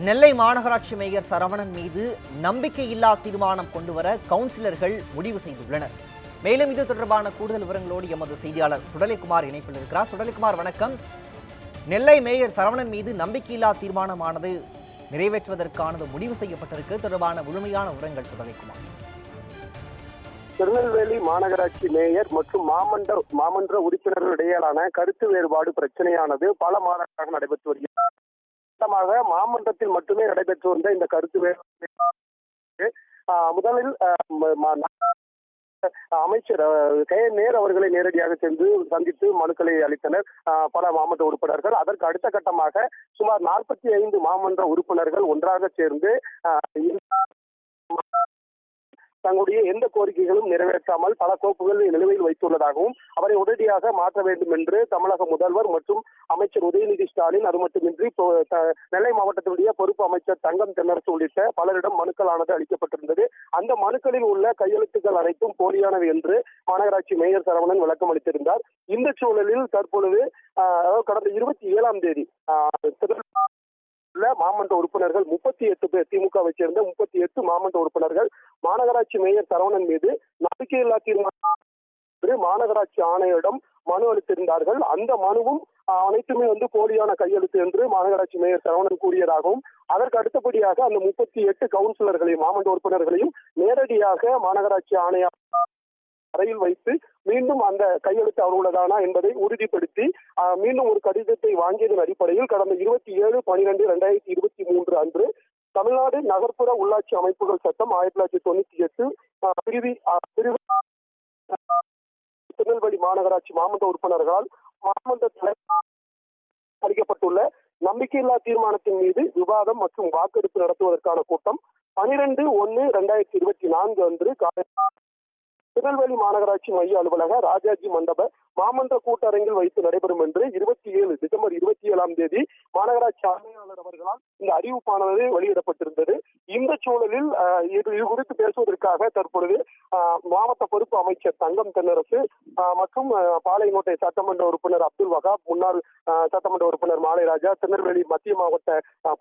நெல்லை மாநகராட்சி மேயர் சரவணன் மீது நம்பிக்கையில்லா தீர்மானம் கொண்டுவர கவுன்சிலர்கள் முடிவு செய்துள்ளனர். மேலும் இது தொடர்பான கூடுதல் விவரங்களோடு எமது செய்தியாளர் சுடலைக்குமார் இணைப்பில் இருக்கிறார். சுடலைக்குமார், வணக்கம். நெல்லை மேயர் சரவணன் மீது நம்பிக்கையில்லா தீர்மானமானது நிறைவேற்றுவதற்கானது முடிவு செய்யப்பட்டிருக்கு. தொடர்பான முழுமையான விவரங்கள் சுடலைக்குமார். திருநெல்வேலி மாநகராட்சி மேயர் மற்றும் மாமன்ற உறுப்பினர்களிடையிலான கருத்து வேறுபாடு பிரச்சனையானது பல மாதங்களாக நடைபெற்று வருகிறது. மாமன்றத்தில் மட்டுமே நடைபெற்று வந்த இந்த கருத்து வேறுபாடு முதலில் அமைச்சர் நேர் அவர்களை நேரடியாக சென்று சந்தித்து மனுக்களை அளித்தனர் பல மாமன்ற உறுப்பினர்கள். அதற்கு அடுத்த கட்டமாக சுமார் 45 மாமன்ற உறுப்பினர்கள் ஒன்றாக சேர்ந்து தங்களுடைய எந்த கோரிக்கைகளும் நிறைவேற்றாமல் பல கோப்புகள் நிலுவையில் வைத்துள்ளதாகவும் அவரை உடனடியாக மாற்ற வேண்டும் என்று தமிழக முதல்வர் மற்றும் அமைச்சர் உதயநிதி ஸ்டாலின், அது மட்டுமின்றி நெல்லை மாவட்டத்தினுடைய பொறுப்பு அமைச்சர் தங்கம் தென்னரசு உள்ளிட்ட பலரிடம் மனுக்களானது அளிக்கப்பட்டிருந்தது. அந்த மனுக்களில் உள்ள கையெழுத்துக்கள் அனைத்தும் போலியானவை என்று மாநகராட்சி மேயர் சரவணன் விளக்கம் அளித்திருந்தார். இந்த சூழலில் தற்பொழுது கடந்த 27ஆம் தேதி மாமன்ற உறுப்பினர்கள் 38 பேர், திமுகவை சேர்ந்த 38 மாமன்ற உறுப்பினர்கள் மாநகராட்சி மேயர் சரவணன் மீது நம்பிக்கையில்லா தீர்மானம் மாநகராட்சி ஆணையரிடம் மனு அளித்திருந்தார்கள். அந்த மனுவும் அனைத்துமே போலியான கையெழுத்து என்று மாநகராட்சி மேயர் சரவணன் கூறியதாகவும், அதற்கு அடுத்தபடியாக அந்த 38 கவுன்சிலர்களையும் மாமன்ற உறுப்பினர்களையும் நேரடியாக மாநகராட்சி ஆணையர் அறையில் வைத்து மீண்டும் அந்த கையெழுத்து அவர்களதானா என்பதை உறுதிப்படுத்தி மீண்டும் ஒரு கடிதத்தை வாங்கியதன் அடிப்படையில் கடந்த 27/12/2023 அன்று தமிழ்நாடு நகர்ப்புற உள்ளாட்சி அமைப்புகள் சட்டம் 1998 பிரிவு திருநெல்வேலி மாநகராட்சி மாமன்ற உறுப்பினர்களால் மாமன்ற அளிக்கப்பட்டுள்ள நம்பிக்கையில்லா தீர்மானத்தின் மீது விவாதம் மற்றும் வாக்கெடுப்பு நடத்துவதற்கான கூட்டம் 12/1/2024 அன்று திருநெல்வேலி மாநகராட்சி மைய அலுவலக ராஜாஜி மண்டப மாமன்ற கூட்டரங்கில் வைத்து நடைபெறும் என்று டிசம்பர் 27ஆம் தேதி மாநகராட்சி ஆணையாளர் அவர்களால் இந்த அறிவிப்பானது வெளியிடப்பட்டிருந்தது. இந்த சூழலில் இது குறித்து பேசுவதற்காக தற்பொழுது மாவட்ட பொறுப்பு அமைச்சர் தங்கம் தென்னரசு மற்றும் பாளையங்கோட்டை சட்டமன்ற உறுப்பினர் அப்துல் வகாப், முன்னாள் சட்டமன்ற உறுப்பினர் மாலைராஜா, திருநெல்வேலி மத்திய மாவட்ட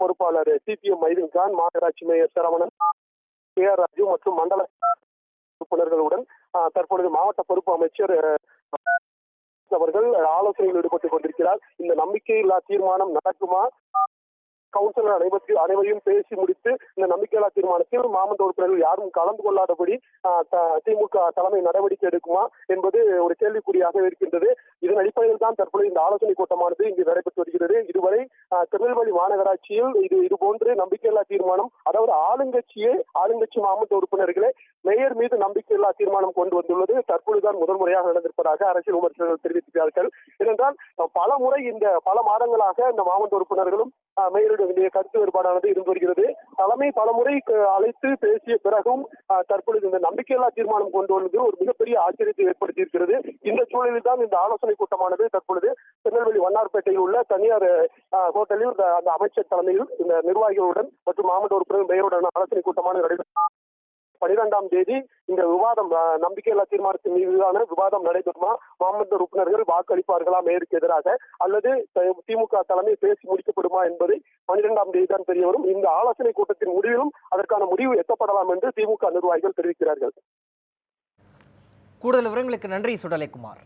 பொறுப்பாளர் CPM மைதீன்கான், மாநகராட்சி மேயர் சரவணன், KR ராஜு மற்றும் மண்டல உறுப்பினர்களுடன் தற்பொழுது மாவட்ட பொறுப்பு அமைச்சர் அவர்கள் ஆலோசனையில் ஈடுபட்டுக் கொண்டிருக்கிறார். இந்த நம்பிக்கையில்லா தீர்மானம் நடக்குமா, கவுன்சிலர் அனைவரையும் பேசி முடித்து இந்த நம்பிக்கையில்லா தீர்மானத்தில் மாமன்ற உறுப்பினர்கள் யாரும் கலந்து கொள்ளாதபடி திமுக தலைமை நடவடிக்கை எடுக்குமா என்பது ஒரு கேள்விக்குறியாக இருக்கின்றது. இதன் அடிப்படையில் தான் தற்பொழுது இந்த ஆலோசனை கூட்டமானது இங்கு நடைபெற்று வருகிறது. இதுவரை திருநெல்வேலி மாநகராட்சியில் இது போன்று நம்பிக்கையில்லா தீர்மானம், அதாவது ஆளுங்கட்சி மாமன்ற உறுப்பினர்களே மேயர் மீது நம்பிக்கையில்லா தீர்மானம் கொண்டு வந்துள்ளது தற்பொழுதுதான் முதல் முறையாக நடந்திருப்பதாக அரசியல் விமர்சகர்கள் தெரிவிக்கிறார்கள். ஏனென்றால் பல மாதங்களாக இந்த மாமன்ற உறுப்பினர்களும் மேயருடைய கருத்து வேறுபாடானது இருந்து வருகிறது. தலைமை பலமுறை அழைத்து பேசிய பிறகும் தற்பொழுது இந்த நம்பிக்கையில்லா தீர்மானம் கொண்டு வந்து ஒரு மிகப்பெரிய ஆச்சரியத்தை ஏற்படுத்தி இருக்கிறது. இந்த சூழலில் தான் இந்த ஆலோசனை கூட்டமானது தற்பொழுது திருநெல்வேலி வண்ணார்பேட்டையில் உள்ள தனியார் ஹோட்டலில் அந்த அமைச்சர் தலைமையில் இந்த நிர்வாகிகளுடன் மற்றும் மாவட்ட உறுப்பினர் மேயருடன் ஆலோசனை கூட்டமானது நடைபெற்றது. 12ஆம் தேதி இந்த விவாதம், நம்பிக்கையில்லா தீர்மானத்தின் மீதான விவாதம் நடைபெறுமா, மாமன்ற உறுப்பினர்கள் வாக்களிப்பார்களா மேயருக்கு எதிராக, அல்லது திமுக தலைமை பேசி முடிக்கப்படுமா என்பதை 12ஆம் தேதி தான் தெரிய வரும். இந்த ஆலோசனை கூட்டத்தின் முடிவிலும் அதற்கான முடிவு எட்டப்படலாம் என்று திமுக நிர்வாகிகள் தெரிவிக்கிறார்கள். கூடுதல் விவரங்களுக்கு நன்றி சுடலைக்குமார்.